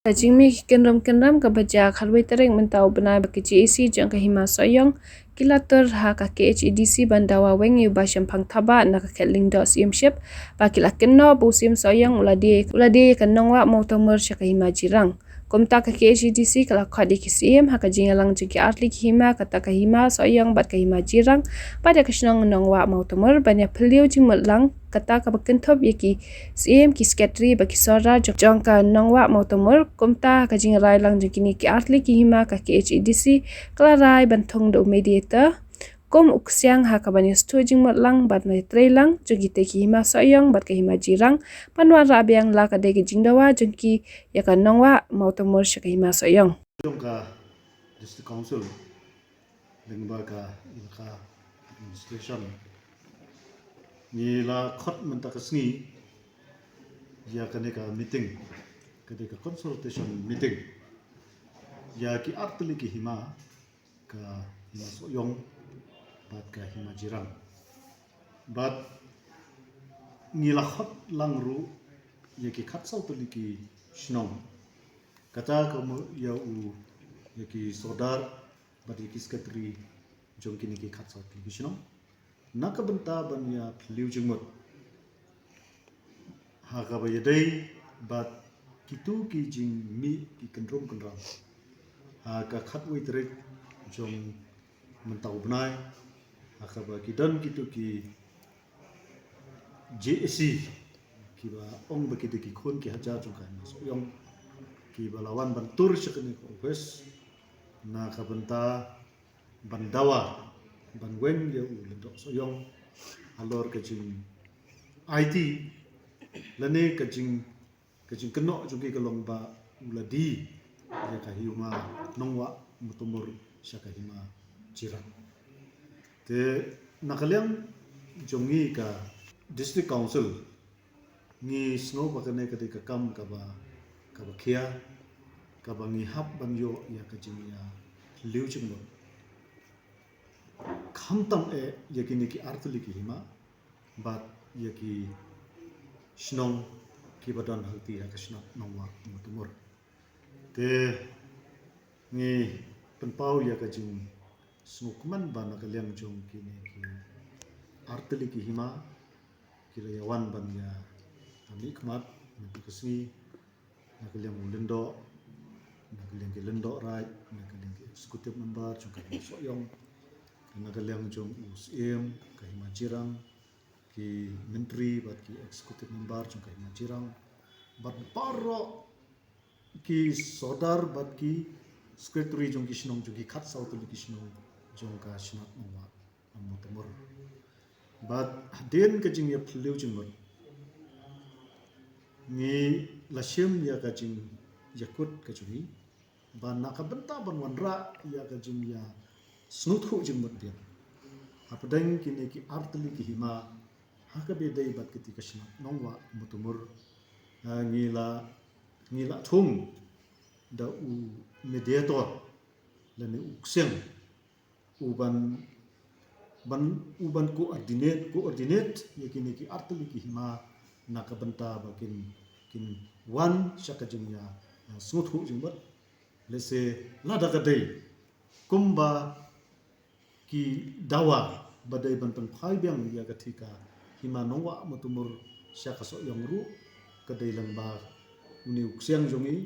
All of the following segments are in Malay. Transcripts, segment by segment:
Kajingmi kenram kebaja khalwai tereng mentau benai baki GAC jang kahima soyong kilatur ha ka KHEDC bandawa wengi ba shampang thaba na ka khetling do simship ba kilakin no bu sim soyong uladi kanongwa motomor shakahima jirang komta ka KHEDC kala khadi kisim ha ka jingalang jiki atli hima kata kahima soyong bat kahima jirang pada kashnong nongwa motomor banya phliu jingmotlang kata ka bakenthop yaki sim ki sekretari baki sora jongka nongwa motomor komta ka jingrai lang jikini ki atli ki hima ka KHEDC klarai banthong do mediator kom uksyang ha ka bani stu jingmot lang bat mai trailang jogite ki hima soyong bat ka hima jirang panwa ra abyang la ka de ki jingdawa jongki yaka nongwa motomor shaka hima soyong Jongka District Council lembaga ilka administration ni la khot menta kasni ya kaneka meeting kadeka consultation meeting ya ki artli ki hima ka hima soyong bat ka hima jirang bat ni la khot langru ya ki khat sau tli ki shnong kata kamu ya u ya ki sodar bat ya ki sekretari jong kini ki khat sau tli ki shnong naka benta ban ya phliu jingmot ha ka ba yadai bat kitu ki jing mi ki kendrom kendram ha ka khat wai trek jong mentau benai ha ka ba kidan kitu ki JAC ki ba ong ba ki de ki khon ki haja jong ka so yong ki ba lawan ban tur shakani ko office na ka benta bandawa ban wen ya u lendo so yong alor ka jing IT lane ka jing keno jogi ka long ba uladi ya ka hiuma nongwa mutumur shaka hima jirang te nakalyang jongi ka district council ni snow ba kane ka de ka kam ka ba khia ka ba ngi hap ban yo ya ka jing ya liu ching lo khamtam e yakini ki artli ki hima bat yaki shnong ki badan halti ya kashna nongwa mutumur te ni penpau ya ka jing smukman ban ka lem jong kini ki artli ki hima ki yawan ban ya amikmat ni kasni na ka lem lendo na ka lem ki lendo right na ka lem ki executive member jong ka soyong nagalyang jong USM ka hima jirang ki menteri bat ki executive member jong ka hima jirang bat paro ki sodar bat ki secretary jong ki shnong jong ki khat sau tu ki shnong jong ka shnat nongwa motomor bat den ka jing ya phliu jing mot ni lashem ya ka jing yakut ka juni ban na ka benta ban wanra ya ka jing ya snuthu jingmot dia apdang kini ki artli ki hima haka be dai bat kiti kashna nongwa mutumur ngila thum da u mediator lane ukseng uban coordinate yakini ki artli ki hima naka benta bakin wan shaka jingya snuthu jingmot lese lada kadai kumba ki dawa badai bantan phai biang ya kathika hima nongwa mutumur syaka so yongru kadai lamba uni uksiang jongi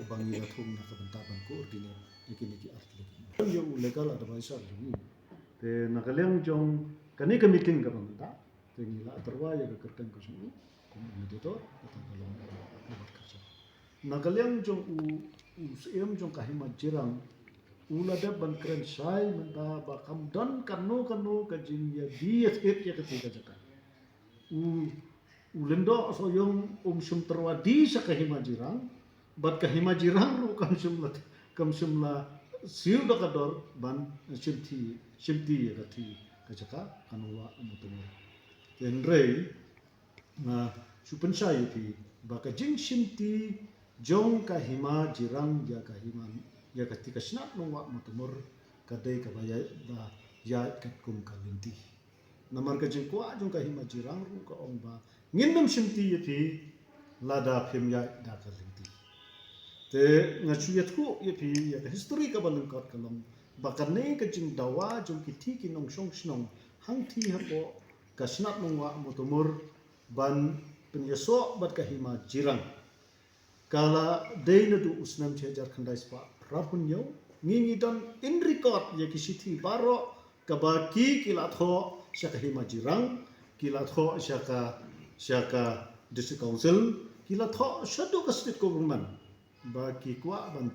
bangi la thum na ka banta ban ko ordine yakini ki artli yo legal advisor jongi te nakalyang jong kani ka meeting ka banta te ni la atarwa ya ka kerten ko jongi kom mediator ata kalong buat kerja nakalyang jong u sem jong kahima jirang ulada ban kren sai menta ba kam dan kanu ka jing ya diet ya ketika jaka ulendo so yong sum terwadi sa kahima jirang bat kahima jirang ru kam sumla siu da kador ban simti ya kati ka jaka kanwa mutumo tenrei na supensa yuti ba ka jing simti jong kahima jirang ya kahima ya ketika snat nongwa mutumur kadai ka baya da ya kat kum kalinti namar ka jing kwa jong ka hima jirang ru ka ong ba nginam simti yati lada phim ya da kalinti te ngachu yatku yepi ya history ka balung kot kalong bakane ka jing dawa jong kiti kinong shong shnong hang thi hapo ka snap nongwa motomur ban penyeso bat ka hima jirang kala deina du usnam chejar khandai spa rabunyo ngingi don in record ye kisithi baro kabaki kilatho syaka hima jirang kilatho syaka district council kilatho shadu ka state government baki kwa ban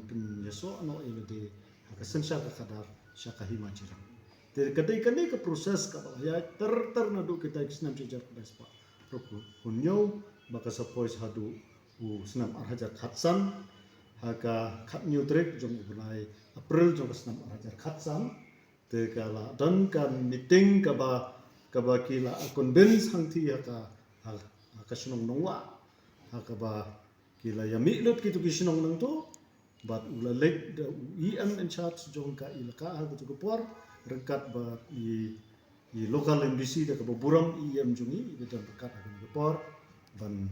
penyeso ano evede ka sensya ka kadar syaka hima jirang te kadai kadai ka proses ka ya ter na du kita kisnam chejar khandai spa hunyo baka sapois hadu senam arhajar khatsan haka khat nyutrek jong bunai april jong senam arhajar khatsan te kala dan kan meeting kaba kila convince hangthi haka sinong nongwa haka ba kila yami lot kitu kisinong nang to but ula lek the em in charge jong ka ilaka ha tu por rekat ba i local MDC da ka buram em jungi betul rekat ha ku por ban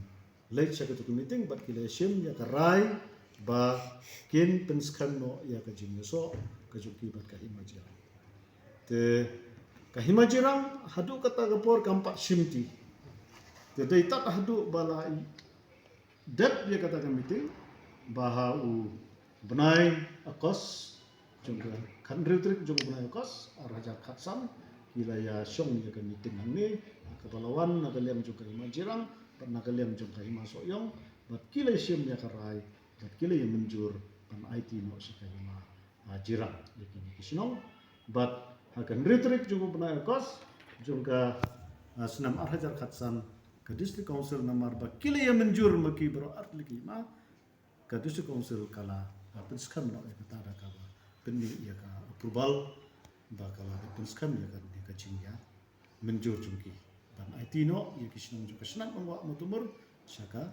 lek sa tu meeting bat kila sim ya karai ba kin penskan no ya ka jinso ka juki bat ka himajira te ka himajirang hadu kata ka por kampak simti te dai tat hadu bala dat ya kata ka meeting baha benai akos juga kan retrik juga benai akos araja khatsam kila ya syong ya ka meeting nang kepalawan na kaliam juga himajirang pernah kalian jumpa masuk yang bat kila sim ya karai bat kila yang menjur pan IT no sikahima jirang yakini kisnong bat akan retrik juga pernah kos juga senam arhajar khatsan ke district council namar bat kila yang menjur maki bro art lagi ma ke district council kala penskan no kata ada kala penni ya ka approval bakala penskan ya kan di kacingya menjur jumki dan IT no ya kisnong juga senang ngwa mutumur syaka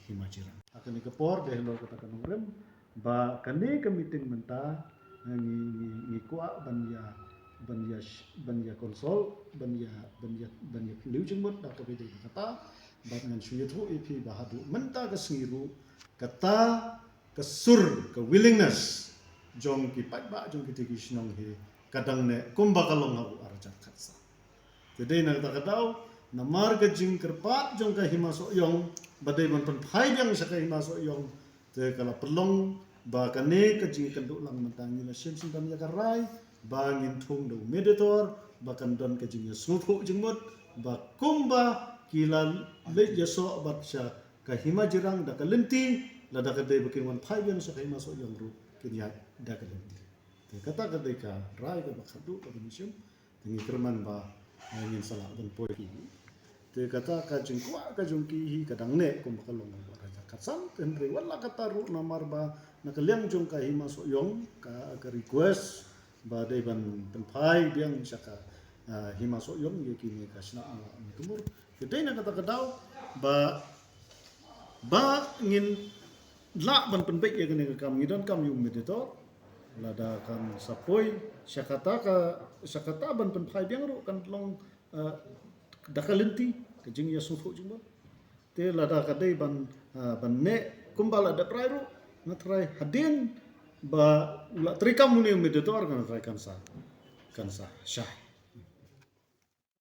himajirang akan ikapor deh lo kata kanurem ba kane ke meeting menta ngi kwa ban ya konsol ban ya liujing mut da ka bede kata ban ngan suyatu ipi bahadu menta ka singiru kata kesur ke willingness jong ki ba jong ki kisnong he kadang ne kumba kalong habu arajat khatsa jadi nak kata kadau namar ke jing kerpat jong ka himaso yong badai ban pen phai yang sa ka himaso yong te kala pelong ba kane ke jing kenduk lang mentangi la sim sim ya karai ba ngin thung do meditor ba kan don ke jing suthu jingmut ba kumba kila le yaso bat sha ka himajirang da kalenti la da ka dei bakin wan phai yang sa ka himaso yong ru kinya da kalenti te kata ka dei ka rai ka bakhadu ka mission tingi kerman ba ingin salah dan poin te kata ka jingkwa ka jungki hi kadang ne kum kalong ba raja katsan tenre wala kataru namar ba nakaliang jong ka hima so yong ka request ba dei ban penpai biang saka hima so yong ye kini ka sna tumur te na kata kadau ba ingin la ban penbek ye kene ka kami dan kami meditor lada kan sapoi syakata ban penpai biang ru kan long dakalenti kejing ya sufu jumba te lada kadai ban ne kumbala da prairu ngatrai hadin ba ula trikam muni meditor kan trai kansa syah